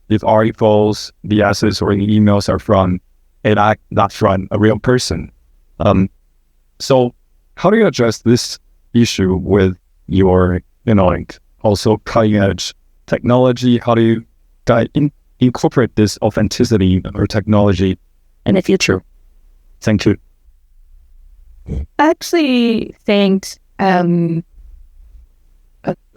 if articles, the essays, or the emails are from AI, not from a real person. So how do you address this issue with your, also cutting edge technology? How do you incorporate this authenticity or technology in the future? Thank you. I actually think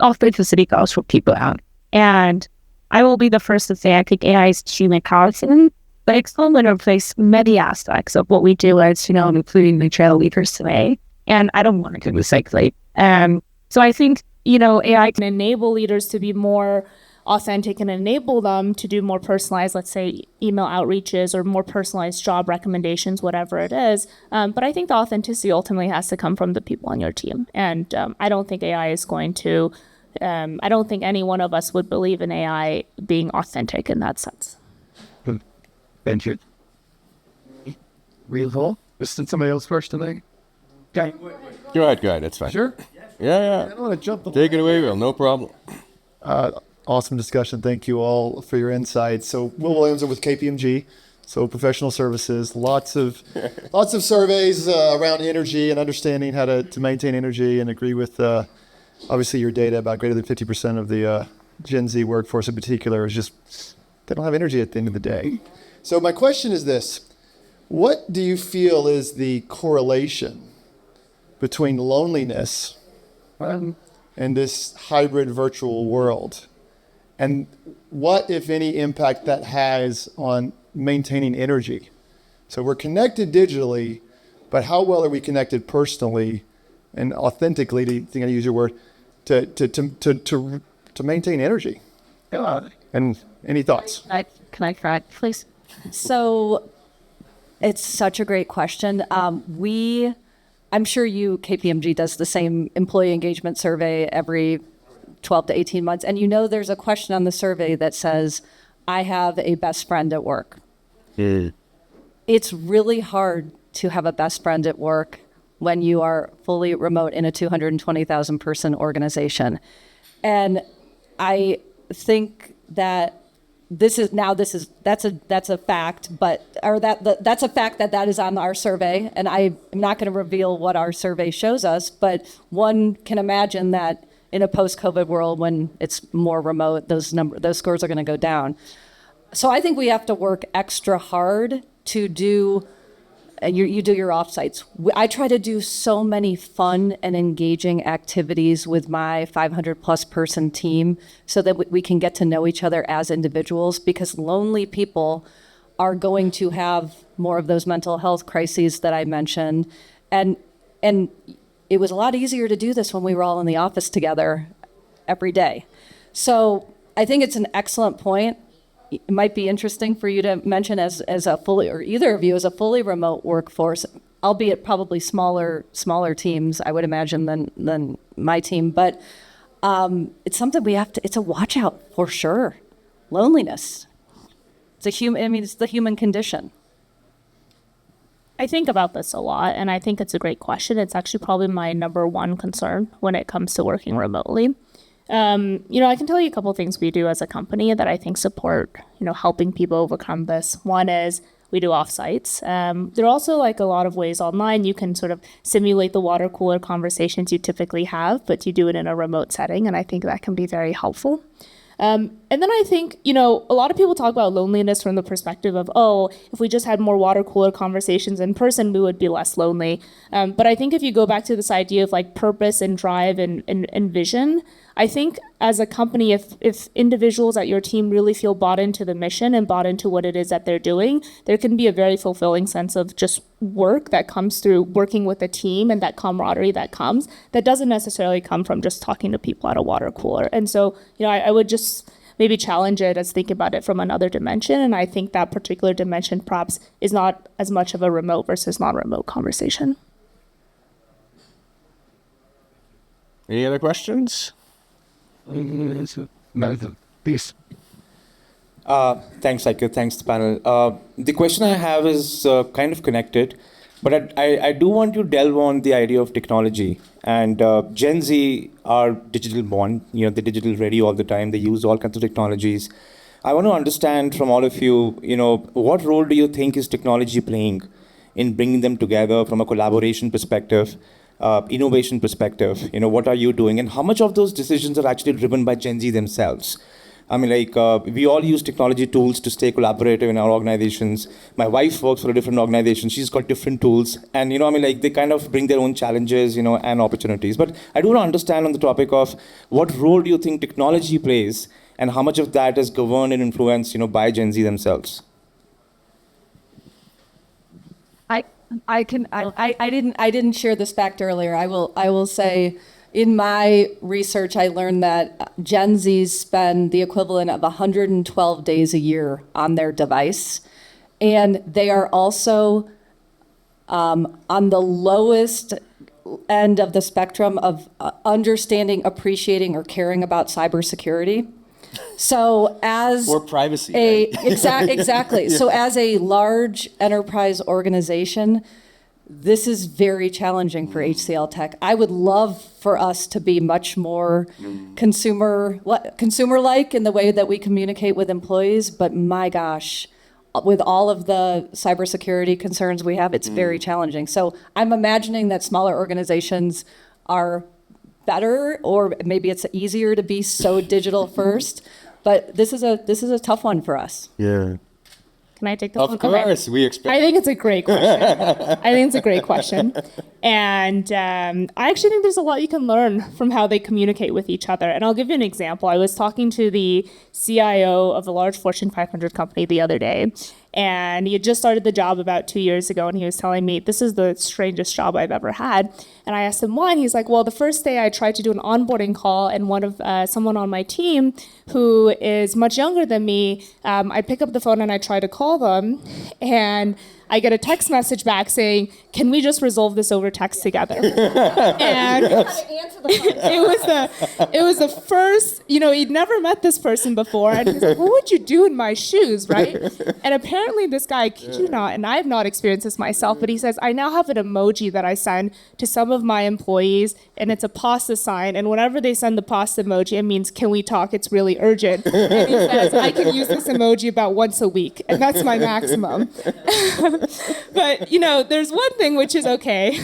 authenticity goes for people out. And I will be the first to say I think AI is extremely powerful, but it's going to replace many aspects of what we do as, including the trail leaders today. And I don't want to do this cycling. So I think, AI can enable leaders to be more authentic and enable them to do more personalized, let's say, email outreaches or more personalized job recommendations, whatever it is. But I think the authenticity ultimately has to come from the people on your team. And I don't think AI is going to, I don't think any one of us would believe in AI being authentic in that sense. Thank you. Real hole? Is somebody else first today? Okay. Go ahead. That's fine. Sure. Yeah. I don't want to jump the Take it away, Will. No problem. Awesome discussion. Thank you all for your insights. So Will Williams with KPMG, so professional services. Lots of surveys around energy and understanding how to maintain energy, and agree with obviously your data about greater than 50% of the Gen Z workforce in particular is just, they don't have energy at the end of the day. So my question is this: what do you feel is the correlation between loneliness and this hybrid virtual world? And what, if any, impact that has on maintaining energy So we're connected digitally, but how well are we connected personally and authentically, to think I use your word, to maintain energy? And any thoughts? Can I try, please? So it's such a great question. I'm sure KPMG does the same employee engagement survey every 12 to 18 months. And there's a question on the survey that says, I have a best friend at work. It's really hard to have a best friend at work when you are fully remote in a 220,000 person organization. And I think that that's a fact, that's a fact that is on our survey. And I'm not going to reveal what our survey shows us, but one can imagine that in a post-COVID world, when it's more remote, those scores are going to go down. So I think we have to work extra hard to do. You do your offsites. I try to do so many fun and engaging activities with my 500 plus person team so that we can get to know each other as individuals, because lonely people are going to have more of those mental health crises that I mentioned. And it was a lot easier to do this when we were all in the office together every day. So I think it's an excellent point. It might be interesting for you to mention as a fully, or either of you as a fully remote workforce, albeit probably smaller teams, I would imagine, than my team. But it's something it's a watch out for sure. Loneliness. It's the human condition. I think about this a lot, and I think it's a great question. It's actually probably my number one concern when it comes to working remotely. I can tell you a couple of things we do as a company that I think support, helping people overcome this. One is we do offsites. There are also a lot of ways online you can sort of simulate the water cooler conversations you typically have, but you do it in a remote setting, and I think that can be very helpful. And then I think, a lot of people talk about loneliness from the perspective of, if we just had more water cooler conversations in person, we would be less lonely. But I think if you go back to this idea of purpose and drive and vision, I think as a company, if individuals at your team really feel bought into the mission and bought into what it is that they're doing, there can be a very fulfilling sense of just work that comes through working with a team and that camaraderie that comes, that doesn't necessarily come from just talking to people at a water cooler. And so, I would just maybe challenge it as think about it from another dimension. And I think that particular dimension perhaps is not as much of a remote versus non-remote conversation. Any other questions? Please. Thanks, Saikat. Thanks, the panel. The question I have is kind of connected, but I do want to delve on the idea of technology. And Gen Z are digital born, they're digital ready all the time. They use all kinds of technologies. I want to understand from all of you, what role do you think is technology playing in bringing them together from a collaboration perspective? Innovation perspective, what are you doing, and how much of those decisions are actually driven by Gen Z themselves? We all use technology tools to stay collaborative in our organizations. My wife works for a different organization. She's got different tools, and they kind of bring their own challenges, and opportunities. But I do want to understand on the topic of what role do you think technology plays, and how much of that is governed and influenced, by Gen Z themselves? I didn't share this fact earlier. I will say, in my research, I learned that Gen Zs spend the equivalent of 112 days a year on their device, and they are also on the lowest end of the spectrum of understanding, appreciating, or caring about cybersecurity. So or privacy, right? Exactly. Yeah. So as a large enterprise organization, this is very challenging for HCLTech. I would love for us to be much more consumer-like in the way that we communicate with employees, but my gosh, with all of the cybersecurity concerns we have, it's very challenging. So I'm imagining that smaller organizations are better, or maybe it's easier to be so digital first. But this is a tough one for us. Yeah. Can I take this one? Of course, we expect. I think it's a great question. And I actually think there's a lot you can learn from how they communicate with each other. And I'll give you an example. I was talking to the CIO of a large Fortune 500 company the other day, And he had just started the job about 2 years ago, and he was telling me, this is the strangest job I've ever had. And I asked him why, and he's like, well, the first day I tried to do an onboarding call, and someone on my team who is much younger than me, I pick up the phone and I try to call them, and I get a text message back saying, can we just resolve this over text together? And it was the first, he'd never met this person before. And he's like, what would you do in my shoes, right? And apparently this guy, I kid you not, and I have not experienced this myself, but he says, I now have an emoji that I send to some of my employees, and it's a pasta sign. And whenever they send the pasta emoji, it means, can we talk? It's really urgent. And he says, I can use this emoji about once a week, and that's my maximum. But, there's one thing which is okay.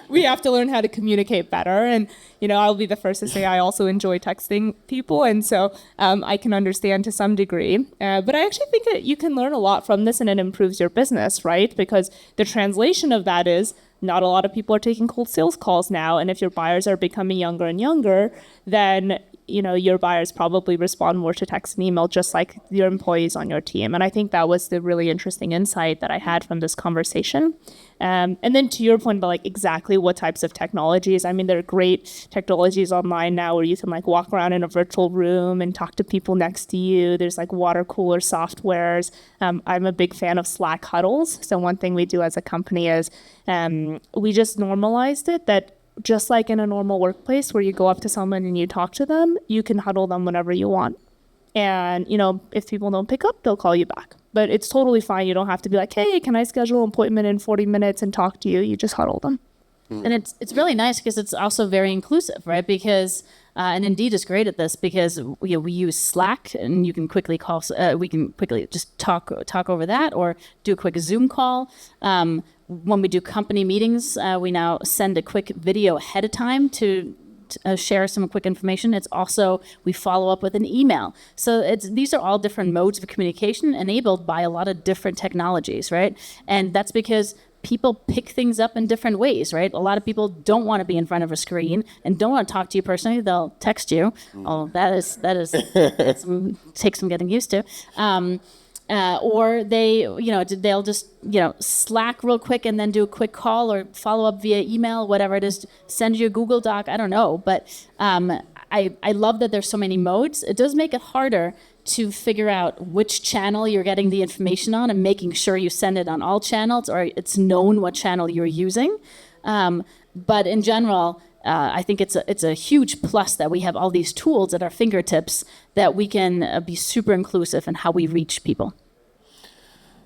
We have to learn how to communicate better. And, I'll be the first to say I also enjoy texting people. And so I can understand to some degree. But I actually think that you can learn a lot from this, and it improves your business, right? Because the translation of that is not a lot of people are taking cold sales calls now. And if your buyers are becoming younger and younger, then your buyers probably respond more to text and email, just like your employees on your team. And I think that was the really interesting insight that I had from this conversation. And then to your point about exactly what types of technologies, I mean, there are great technologies online now where you can walk around in a virtual room and talk to people next to you. There's water cooler softwares. I'm a big fan of Slack huddles. So one thing we do as a company is we just normalized it that just like in a normal workplace where you go up to someone and you talk to them, you can huddle them whenever you want. And, if people don't pick up, they'll call you back. But it's totally fine. You don't have to be like, hey, can I schedule an appointment in 40 minutes and talk to you? You just huddle them. And it's really nice because it's also very inclusive, right? Because and Indeed is great at this because we use Slack, and you can quickly call. We can quickly just talk over that, or do a quick Zoom call. When we do company meetings, we now send a quick video ahead of time to share some quick information. It's also, we follow up with an email. So these are all different modes of communication enabled by a lot of different technologies, right? And that's because people pick things up in different ways, right? A lot of people don't want to be in front of a screen and don't want to talk to you personally. They'll text you. Oh, takes some getting used to. Or they'll just, Slack real quick and then do a quick call or follow up via email, whatever it is, send you a Google Doc. I don't know. But I love that there's so many modes. It does make it harder to figure out which channel you're getting the information on and making sure you send it on all channels or it's known what channel you're using. But in general, I think it's a huge plus that we have all these tools at our fingertips that we can be super inclusive in how we reach people.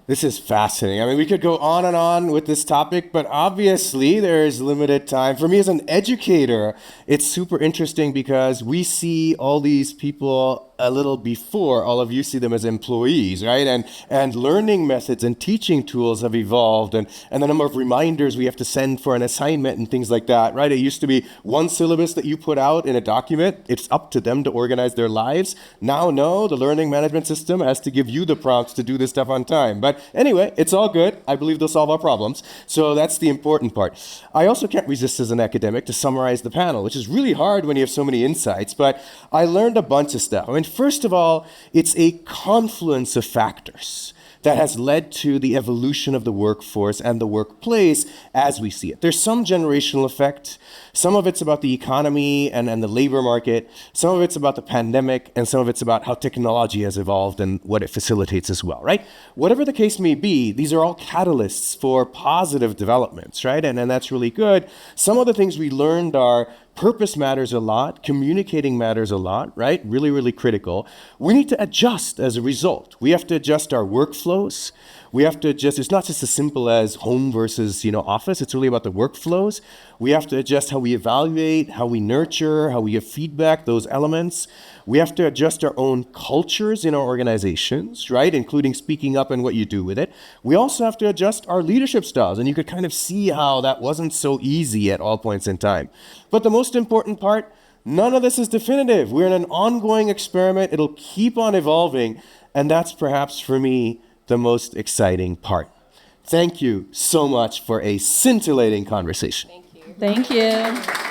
This is fascinating. I mean, we could go on and on with this topic, but obviously there is limited time. For me as an educator, it's super interesting because we see all these people a little before all of you see them as employees, right? And learning methods and teaching tools have evolved, and the number of reminders we have to send for an assignment and things like that, right? It used to be one syllabus that you put out in a document. It's up to them to organize their lives. Now, no, the learning management system has to give you the prompts to do this stuff on time. But anyway, it's all good. I believe they'll solve our problems. So that's the important part. I also can't resist as an academic to summarize the panel, which is really hard when you have so many insights, but I learned a bunch of stuff. I mean, first of all, it's a confluence of factors that has led to the evolution of the workforce and the workplace as we see it. There's some generational effect. Some of it's about the economy and the labor market. Some of it's about the pandemic, and some of it's about how technology has evolved and what it facilitates as well, right? Whatever the case may be, these are all catalysts for positive developments, right? And that's really good. Some of the things we learned are purpose matters a lot, communicating matters a lot, right? Really, really critical. We need to adjust as a result. We have to adjust our workflows. We have to adjust, it's not just as simple as home versus, office. It's really about the workflows. We have to adjust how we evaluate, how we nurture, how we give feedback, those elements. We have to adjust our own cultures in our organizations, right? Including speaking up and what you do with it. We also have to adjust our leadership styles. And you could kind of see how that wasn't so easy at all points in time. But the most important part, none of this is definitive. We're in an ongoing experiment. It'll keep on evolving. And that's perhaps for me the most exciting part. Thank you so much for a scintillating conversation. Thank you.